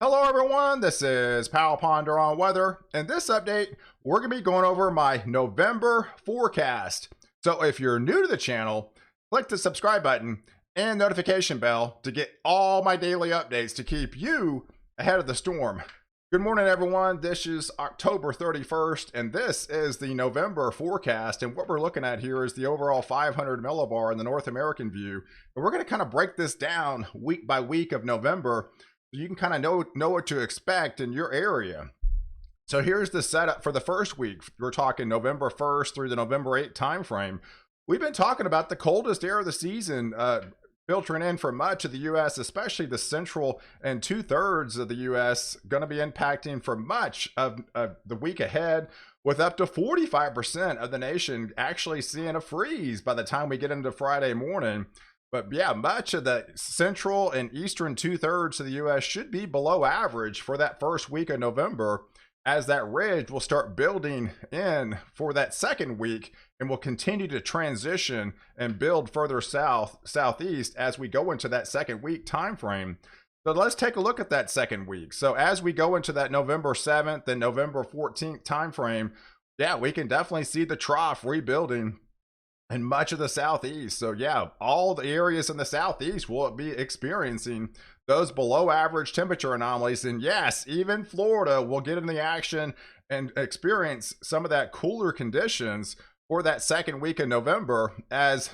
Hello everyone, this is Pal Ponder on Weather. In this update, we're going to be going over my November forecast. So if you're new to the channel, click the subscribe button and notification bell to get all my daily updates to keep you ahead of the storm. Good morning everyone, this is October 31st and this is the November forecast, and what we're looking at here is the overall 500 millibar in the North American view. And we're going to kind of break this down week by week of November, you can kind of know what to expect in your area. So here's the setup for the first week. We're talking November 1st through the November 8th time frame. We've been talking about the coldest air of the season filtering in for much of the U.S., especially the central and 2/3 of the U.S., going to be impacting for much of the week ahead, with up to 45% of the nation actually seeing a freeze by the time we get into Friday morning. But yeah, much of the central and eastern 2/3 of the U.S. should be below average for that first week of November, as that ridge will start building in for that second week and will continue to transition and build further southeast as we go into that second week time frame. So let's take a look at that second week. So as we go into that November 7th and November 14th time frame, yeah, we can definitely see the trough rebuilding in much of the southeast. So yeah, all the areas in the southeast will be experiencing those below average temperature anomalies. And yes, even Florida will get in the action and experience some of that cooler conditions for that second week of November, as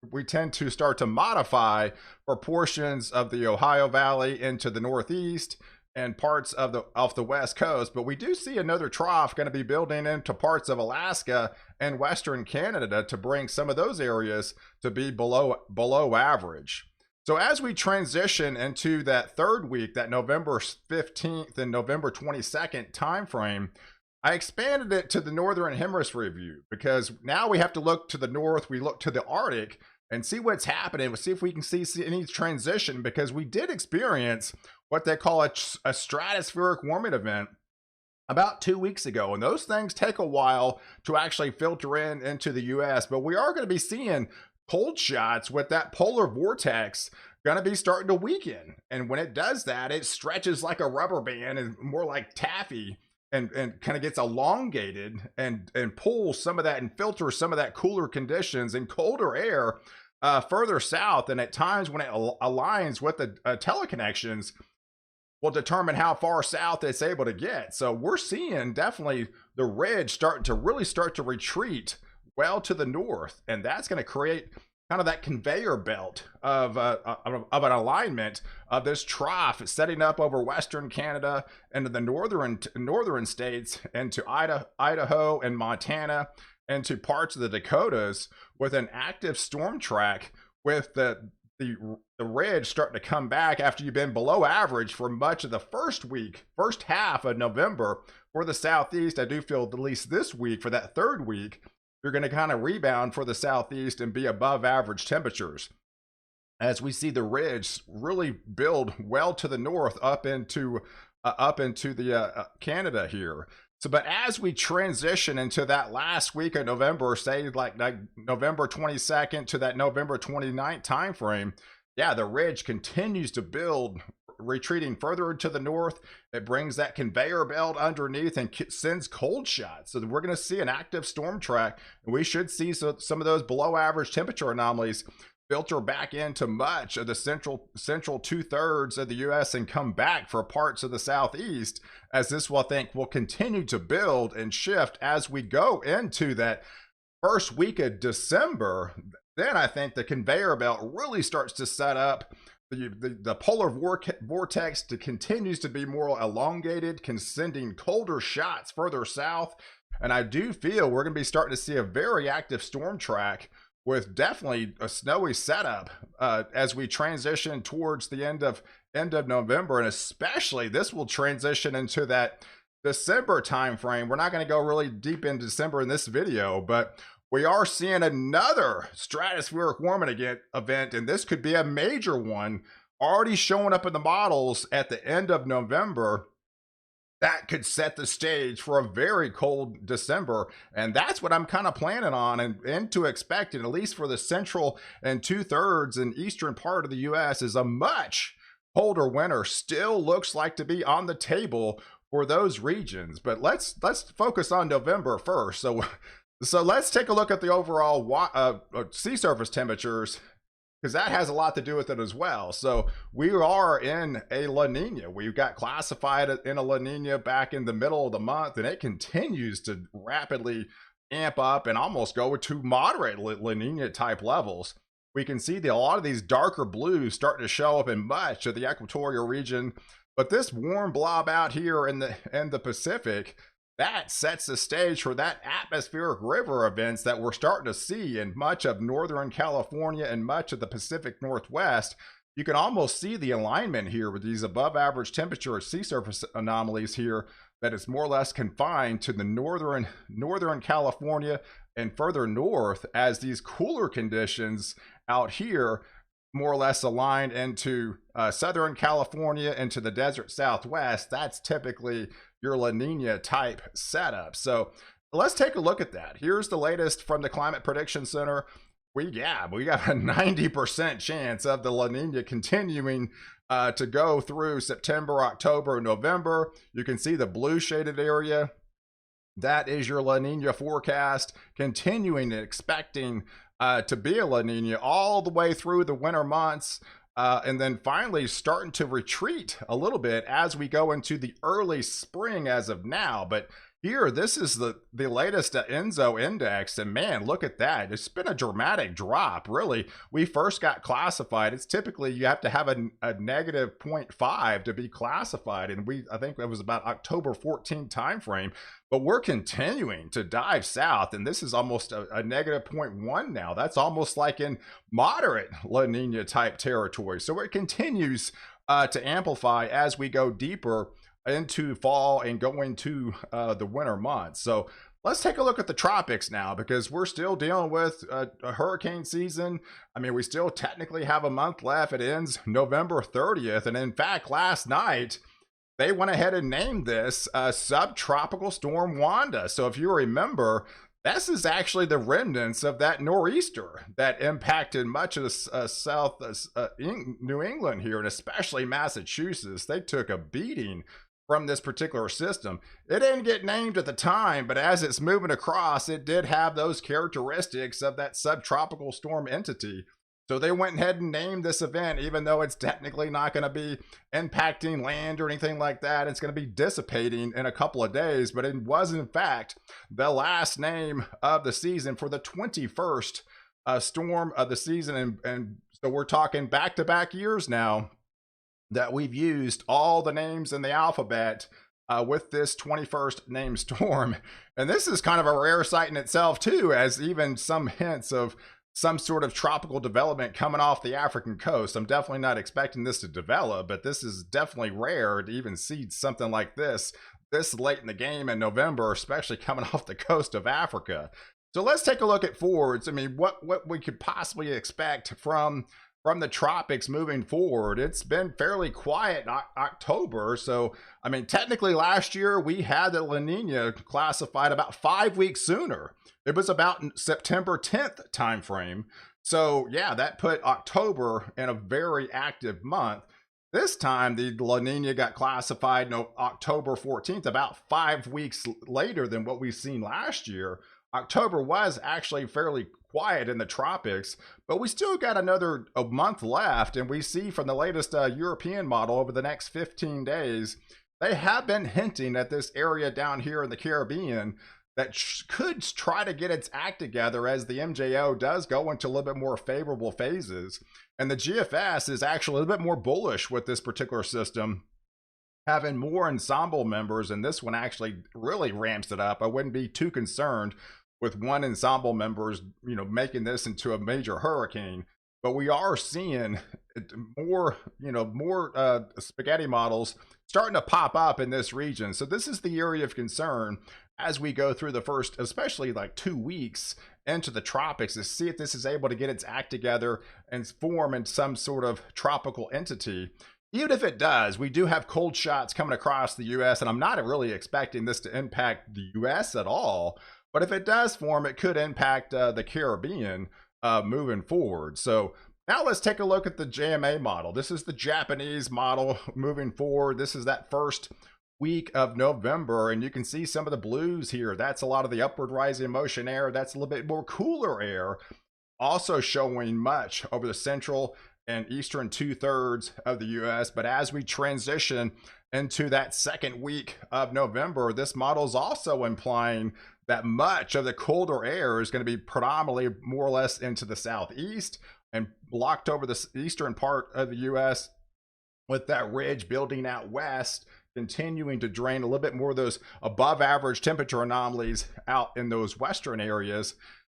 we tend to start to modify for portions of the Ohio Valley into the Northeast and parts of the West Coast. But we do see another trough going to be building into parts of Alaska and Western Canada to bring some of those areas to be below average. So as we transition into that third week, that November 15th and November 22nd time frame, I expanded it to the Northern Hemisphere view, because now we have to look to the north, we look to the Arctic and see what's happening. We'll see if we can see any transition, because we did experience what they call a stratospheric warming event about 2 weeks ago, and those things take a while to actually filter into the US. But we are going to be seeing cold shots with that polar vortex going to be starting to weaken, and when it does that, it stretches like a rubber band and more like taffy, and kind of gets elongated and pulls some of that and filters some of that cooler conditions and colder air further south. And at times when it aligns with the teleconnections, will determine how far south it's able to get. So we're seeing definitely the ridge start to retreat well to the north, and that's going to create kind of that conveyor belt of an alignment of this trough setting up over Western Canada into the northern states, into Idaho and Montana, and to parts of the Dakotas, with an active storm track, with the ridge starting to come back after you've been below average for much of the first half of November for the southeast. I do feel at least this week, for that third week, you're going to kind of rebound for the southeast and be above average temperatures, as we see the ridge really build well to the north up into the Canada here. So, but as we transition into that last week of November, say like November 22nd to that November 29th time frame, yeah, the ridge continues to build, retreating further to the north. It brings that conveyor belt underneath and sends cold shots. So we're going to see an active storm track, and we should see some of those below average temperature anomalies filter back into much of the central 2/3 of the U.S. and come back for parts of the southeast, as this will continue to build and shift as we go into that first week of December. Then I think the conveyor belt really starts to set up. The polar vortex continues to be more elongated, sending colder shots further south. And I do feel we're going to be starting to see a very active storm track, with definitely a snowy setup as we transition towards the end of November. And especially this will transition into that December time frame. We're not going to go really deep into December in this video, but we are seeing another stratospheric warming event, and this could be a major one, already showing up in the models at the end of November. That could set the stage for a very cold December, and that's what I'm kind of planning on and to expecting, at least for the central and 2/3 and eastern part of the U.S., is a much colder winter still looks like to be on the table for those regions. But let's focus on November first. So let's take a look at the overall sea surface temperatures, because that has a lot to do with it as well. So we are in a La Nina. We got classified in a La Nina back in the middle of the month, and it continues to rapidly amp up and almost go to moderate La Nina type levels. We can see a lot of these darker blues starting to show up in much of the equatorial region, but this warm blob out here in the Pacific, that sets the stage for that atmospheric river events that we're starting to see in much of Northern California and much of the Pacific Northwest. You can almost see the alignment here with these above average temperature sea surface anomalies here, that is more or less confined to the northern California and further north, as these cooler conditions out here more or less aligned into Southern California, into the desert Southwest. That's typically your La Nina type setup. So let's take a look at that. Here's the latest from the Climate Prediction Center. We got a 90% chance of the La Nina continuing to go through September, October, November. You can see the blue shaded area. That is your La Nina forecast, continuing and expecting to be a La Nina all the way through the winter months. And then finally starting to retreat a little bit as we go into the early spring as of now. But here, this is the latest ENSO index, and man, look at that. It's been a dramatic drop, really. We first got classified. It's typically you have to have a negative 0.5 to be classified, and I think it was about October 14 timeframe. But we're continuing to dive south, and this is almost a negative 0.1 now. That's almost like in moderate La Nina type territory. So it continues to amplify as we go deeper into fall and going to the winter months. So let's take a look at the tropics now, because we're still dealing with a hurricane season. I mean, we still technically have a month left. It ends November 30th. And in fact, last night, they went ahead and named this Subtropical Storm Wanda. So if you remember, this is actually the remnants of that nor'easter that impacted much of the New England here, and especially Massachusetts. They took a beating from this particular system. It didn't get named at the time, but as it's moving across, it did have those characteristics of that subtropical storm entity. So they went ahead and named this event, even though it's technically not going to be impacting land or anything like that. It's going to be dissipating in a couple of days, but it was in fact the last name of the season for the 21st storm of the season. And so we're talking back-to-back years now that we've used all the names in the alphabet with this 21st named storm. And this is kind of a rare sight in itself too, as even some hints of some sort of tropical development coming off the African coast. I'm definitely not expecting this to develop, but this is definitely rare to even see something like this late in the game in November, especially coming off the coast of Africa. So let's take a look at forwards. I mean, what we could possibly expect from the tropics moving forward. It's been fairly quiet in October. So, I mean, technically last year we had the La Nina classified about 5 weeks sooner. It was about September 10th timeframe. So yeah, that put October in a very active month. This time the La Nina got classified October 14th, about 5 weeks later than what we've seen last year. October was actually fairly quiet in the tropics, but we still got a month left. And we see from the latest European model over the next 15 days, they have been hinting at this area down here in the Caribbean that could try to get its act together as the MJO does go into a little bit more favorable phases. And the GFS is actually a little bit more bullish with this particular system, having more ensemble members, and this one actually really ramps it up. I wouldn't be too concerned with one ensemble members, making this into a major hurricane. But we are seeing more spaghetti models starting to pop up in this region. So this is the area of concern as we go through the first, especially like 2 weeks into the tropics, to see if this is able to get its act together and form in some sort of tropical entity. Even if it does, we do have cold shots coming across the US, and I'm not really expecting this to impact the US at all. But if it does form, it could impact the Caribbean moving forward. So Now let's take a look at the JMA model. This is the Japanese model moving forward. This is that first week of November, and you can see some of the blues here. That's a lot of the upward rising motion air. That's a little bit more cooler air, also showing much over the central and eastern 2/3 of the US. But as we transition into that second week of November, this model is also implying that much of the colder air is going to be predominantly more or less into the southeast and blocked over the eastern part of the US, with that ridge building out west, continuing to drain a little bit more of those above average temperature anomalies out in those western areas.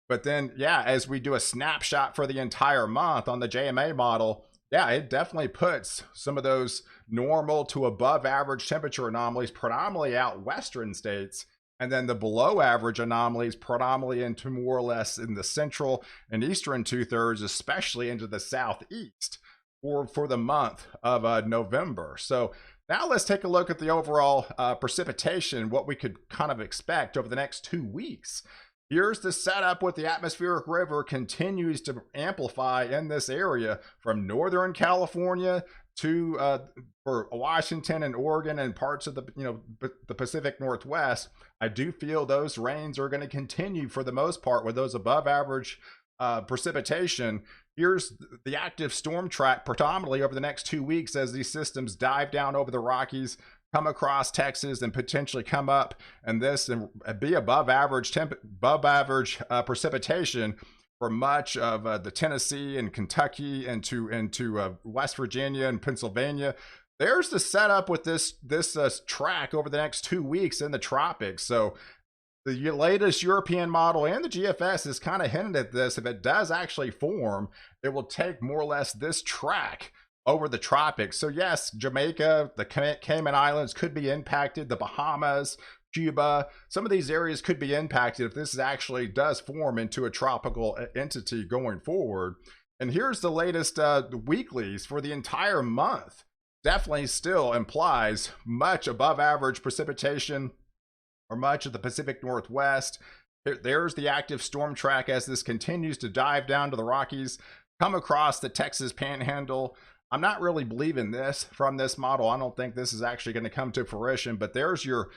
But then, yeah, as we do a snapshot for the entire month on the JMA model, yeah, it definitely puts some of those normal to above average temperature anomalies predominantly out western states, and then the below average anomalies predominantly into more or less in the central and eastern 2/3, especially into the southeast for the month of November. So now let's take a look at the overall precipitation, what we could kind of expect over the next 2 weeks. Here's the setup with the atmospheric river continues to amplify in this area from Northern California to for Washington and Oregon and parts of the Pacific Northwest. I do feel those rains are going to continue for the most part with those above average precipitation. Here's the active storm track predominantly over the next 2 weeks as these systems dive down over the Rockies, come across Texas, and potentially come up and be above average precipitation for much of the Tennessee and Kentucky into West Virginia and Pennsylvania. There's the setup with this track over the next 2 weeks in the tropics. So the latest European model and the GFS is kind of hinted at this. If it does actually form, it will take more or less this track over the tropics. So yes, Jamaica, the Cayman Islands could be impacted, the Bahamas, Cuba, some of these areas could be impacted if this actually does form into a tropical entity going forward. And here's the latest weeklies for the entire month. Definitely still implies much above average precipitation or much of the Pacific Northwest. There's the active storm track as this continues to dive down to the Rockies, come across the Texas Panhandle. I'm not really believing this from this model. I don't think this is actually going to come to fruition, but there's your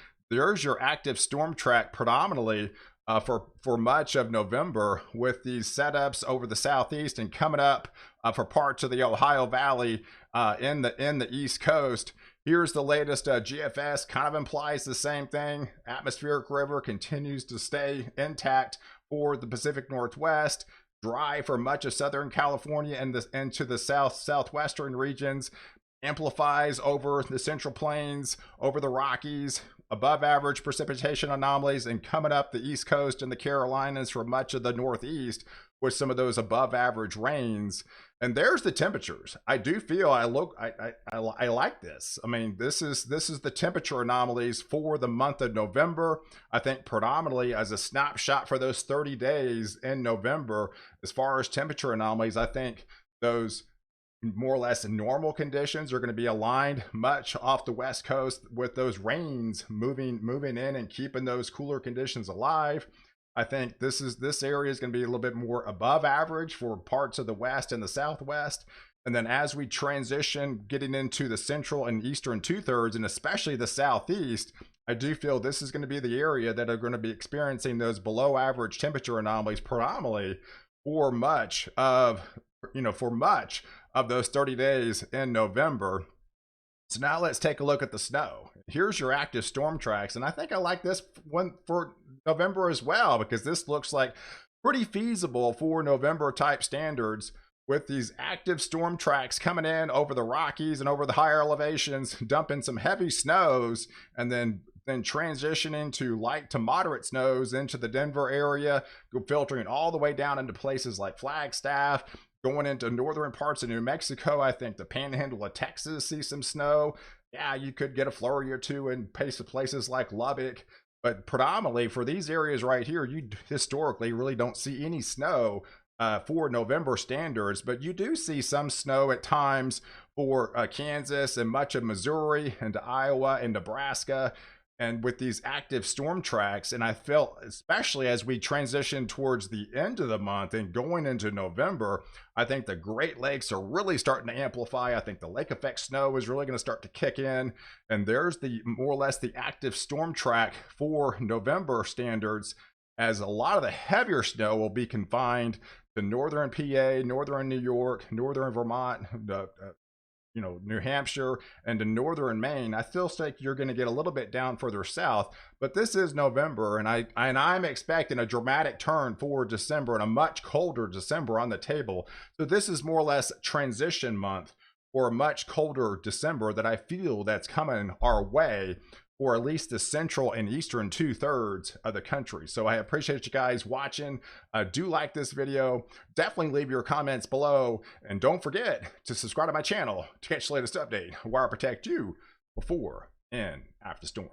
active storm track predominantly for much of November, with these setups over the southeast and coming up for parts of the Ohio Valley in the East Coast. Here's the latest GFS, kind of implies the same thing. Atmospheric river continues to stay intact for the Pacific Northwest, dry for much of Southern California and into the southwestern regions, amplifies over the Central Plains, over the Rockies, above average precipitation anomalies, and coming up the East Coast and the Carolinas for much of the Northeast with some of those above average rains. And there's the temperatures. I do feel I like this. I mean, this is the temperature anomalies for the month of November. I think predominantly as a snapshot for those 30 days in November, as far as temperature anomalies, I think those more or less normal conditions are going to be aligned much off the West Coast, with those rains moving in and keeping those cooler conditions alive. I think this area is going to be a little bit more above average for parts of the West and the Southwest. And then as we transition getting into the central and eastern 2/3, and especially the Southeast, I do feel this is going to be the area that are going to be experiencing those below average temperature anomalies predominantly for much of those 30 days in November. So now let's take a look at the snow. Here's your active storm tracks, and I think I like this one for November as well, because this looks like pretty feasible for November type standards, with these active storm tracks coming in over the Rockies and over the higher elevations, dumping some heavy snows, and then transitioning to light to moderate snows into the Denver area, filtering all the way down into places like Flagstaff, going into northern parts of New Mexico. I think the Panhandle of Texas see some snow. Yeah, you could get a flurry or two in places like Lubbock, but predominantly for these areas right here, you historically really don't see any snow for November standards, but you do see some snow at times for Kansas and much of Missouri and Iowa and Nebraska. And with these active storm tracks, and I felt especially as we transition towards the end of the month and going into November, I think the Great Lakes are really starting to amplify. I think the lake effect snow is really going to start to kick in. And there's the more or less the active storm track for November standards, as a lot of the heavier snow will be confined to northern PA, northern New York, northern Vermont, New Hampshire, and to northern Maine. I still think you're going to get a little bit down further south, but this is November, and I'm expecting a dramatic turn for December and a much colder December on the table. So this is more or less transition month for a much colder December that I feel that's coming our way, or at least the central and eastern 2/3 of the country. So I appreciate you guys watching. Do like this video. Definitely leave your comments below. And don't forget to subscribe to my channel to catch the latest update where I protect you before and after storm.